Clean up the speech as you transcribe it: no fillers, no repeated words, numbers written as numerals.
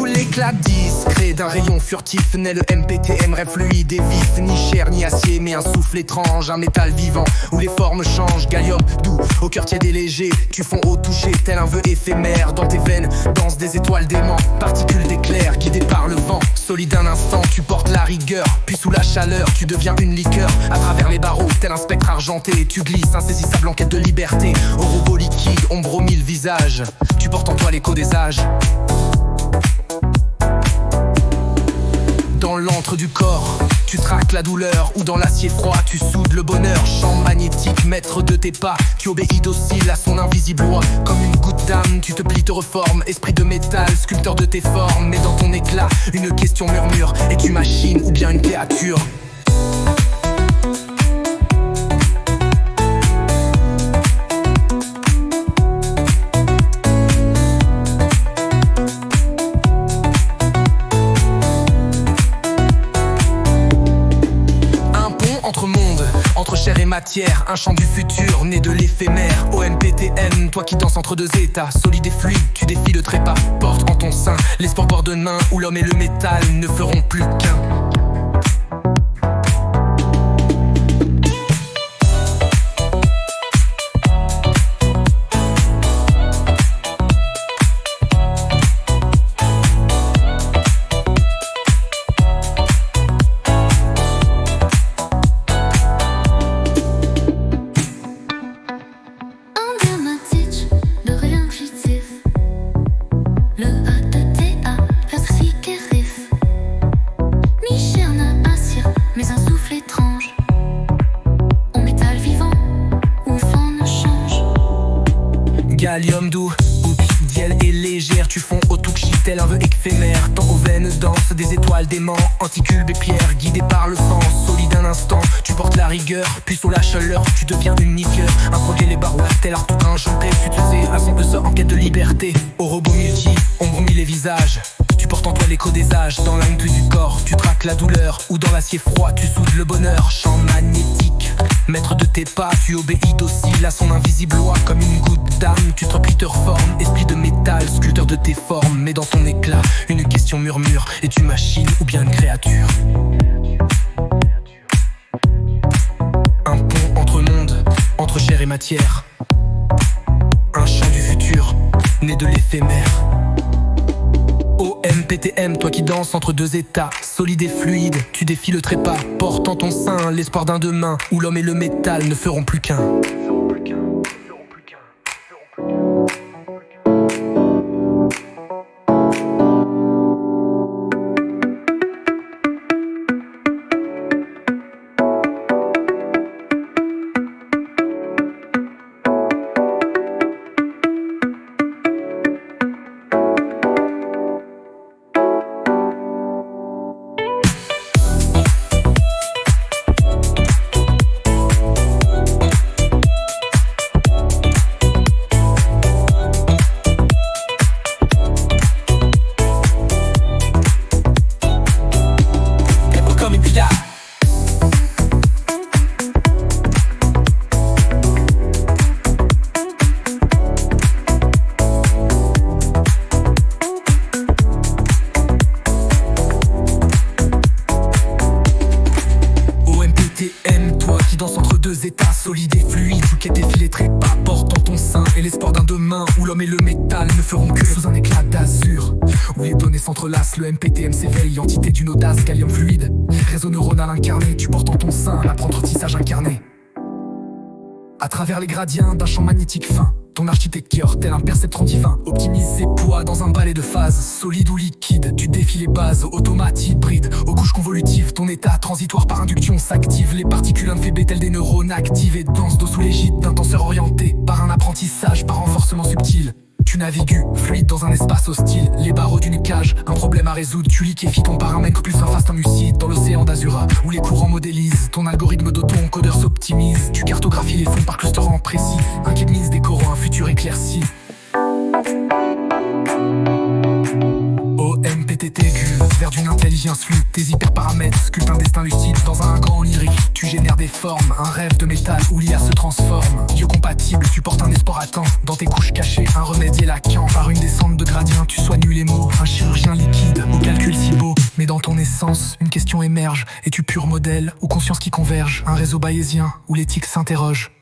L'éclat discret d'un rayon furtif naît le MPTM, rêve fluide et vif, ni chair ni acier, mais un souffle étrange, un métal vivant où les formes changent. Gallium doux, au cœur tiède et léger, tu fonds au toucher, tel un vœu éphémère. Dans tes veines dansent des étoiles d'aimant, particules d'éclairs guidées par le vent. Solide un instant, tu portes la rigueur, puis sous la chaleur, tu deviens une liqueur. À travers les barreaux, tel un spectre argenté, tu glisses, insaisissable en quête de liberté. Au robot liquide, ombre aux mille visages, tu portes en toi l'écho des âges. Dans l'antre du corps, tu traques la douleur, ou dans l'acier froid, tu soudes le bonheur. Champ magnétique, maître de tes pas, tu obéis docile à son invisible loi. Comme une goutte d'âme, tu te plies, te reformes. Esprit de métal, sculpteur de tes formes. Mais dans ton éclat, une question murmure: es-tu machine ou bien une créature? Entre chair et matière, un chant du futur né de l'éphémère. OMPTM, toi qui danses entre deux états, solide et fluide, tu défies le trépas. Porte en ton sein l'espoir bord de main où l'homme et le métal ne feront plus qu'un. Gallium doux, diel et légère, tu fonds au touchy tel un vœu éphémère. Tant aux veines dansent des étoiles d'aimant, anticubes et pierres guidées par le vent. Solide un instant, tu portes la rigueur, puis sous la chaleur, tu deviens une liqueur. Un projet les barreaux, tel art tout enchanté, tu te sais à son peu sort en quête de liberté. Au robot multi, ombre mille les visages, tu portes en toi l'écho des âges. Dans l'inclus du corps, tu traques la douleur, ou dans l'acier froid, tu soudes le bonheur. Champ magnétique, maître de tes pas, tu obéis docile à son invisible loi. Comme une goutte d'âme, tu te replies, te reformes. Esprit de métal, sculpteur de tes formes. Mais dans ton éclat, une question murmure: es-tu machine ou bien une créature? Un pont entre mondes, entre chair et matière. Un chant du futur, né de l'éphémère. OMPTM, toi qui danses entre deux états, solide et fluide, tu défies le trépas. Porte en ton sein l'espoir d'un demain où l'homme et le métal ne feront plus qu'un. Danse entre deux états, solide et fluide, tout qui défile les trépas. Porte en ton sein et l'espoir d'un demain où l'homme et le métal ne feront que sous un éclat d'azur, où les données s'entrelacent, le MPTM s'éveille, entité d'une audace, gallium fluide, réseau neuronal incarné, tu portes en ton sein l'apprentissage incarné. À travers les gradients d'un champ magnétique fin, ton architecture, tel un perceptron divin, optimise ses poids dans un balai de phases. Solide ou liquide, tu défies les bases, automate, hybride, aux couches convolutives. Ton état transitoire par induction s'active. Les particules infébées telles des neurones actives et dansent dos sous l'égide d'un tenseur orienté par un apprentissage, par renforcement subtil. Tu navigues, fluide dans un espace hostile, les barreaux d'une cage, un problème à résoudre. Tu liquéfies ton paramètre plus un fast mucide dans l'océan d'Azura, où les courants modélisent. Ton algorithme d'auto-encodeur s'optimise. Tu cartographies les fonds par clusterant précis, un qui mise des coraux, un futur éclairci. OMP est aiguë vers d'une intelligence fluide. Tes hyperparamètres sculptent un destin lucide. Dans un grand lyrique, tu génères des formes, un rêve de métal où l'IA se transforme. Biocompatible, tu portes un espoir à temps. Dans tes couches cachées, un remède laquant. Par une descente de gradient, tu soignes les mots. Un chirurgien liquide, au calcul si beau. Mais dans ton essence, une question émerge. Es-tu pur modèle ou conscience qui converge? Un réseau bayésien où l'éthique s'interroge.